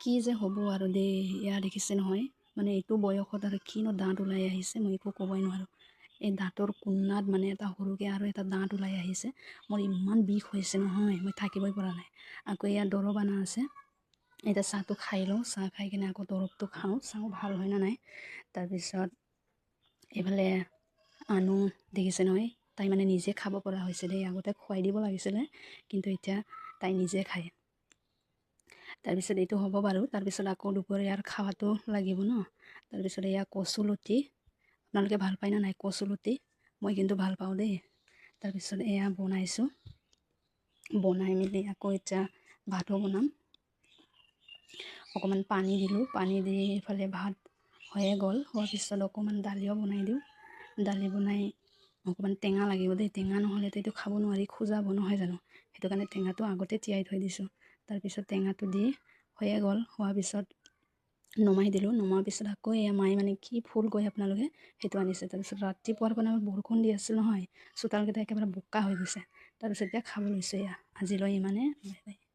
কি যে হ'ব আৰু দেই এয়া দেখিছে নহয় মানে এইটো বয়সত আৰু কিনো দাঁত ওলাই আহিছে মই একো ক'বই নোৱাৰোঁ এই দাঁতৰ কোণাত মানে এটা সৰুকৈ আৰু এটা দাঁত ওলাই আহিছে মোৰ ইমান বিষ হৈছে নহয় মই থাকিবই পৰা নাই আকৌ এয়া দৰৱ অনা আছে এতিয়া চাহটো খাই লওঁ চাহ খাই কিনে আকৌ দৰৱটো খাওঁ চাওঁ ভাল হয় না নাই তাৰপিছত এইফালে আনো দেখিছে নহয় তাই মানে নিজে খাব পৰা হৈছে দেই আগতে খুৱাই দিব লাগিছিলে কিন্তু এতিয়া তাই নিজে খায় তাৰপিছত এইটো হ'ব বাৰু তাৰপিছত আকৌ দুপৰীয়াৰ খাৱাটো লাগিব ন তাৰপিছত এয়া কচুলতি আপোনালোকে ভাল পায় না নাই কচুলতি মই কিন্তু ভাল পাওঁ দেই তাৰপিছত এয়া বনাইছোঁ বনাই মেলি আকৌ এতিয়া ভাতো বনাম অকণমান পানী দিলোঁ পানী দি ইফালে ভাত হৈয়ে গ'ল হোৱাৰ পিছত অকণমান দালিও বনাই দিওঁ দালি বনাই অকণমান টেঙা লাগিব দেই টেঙা নহ'লেতো এইটো খাব নোৱাৰি খোজাব নহয় জানো সেইটো কাৰণে টেঙাটো আগতে তিয়াই থৈ দিছোঁ তাৰপিছত টেঙাটো দি হৈয়ে গ'ল হোৱাৰ পিছত নমাই দিলোঁ নমোৱাৰ পিছত আকৌ এয়া মায়ে মানে কি ফুল কয় আপোনালোকে সেইটো আনিছে তাৰপিছত ৰাতিপুৱাৰ পৰা আমাৰ বৰষুণ দি আছিল নহয় চোতালকেইটা একেবাৰে বোকা হৈ গৈছে তাৰপিছত এতিয়া খাব লৈছোঁ এয়া আজিলৈ ইমানে বাই বাই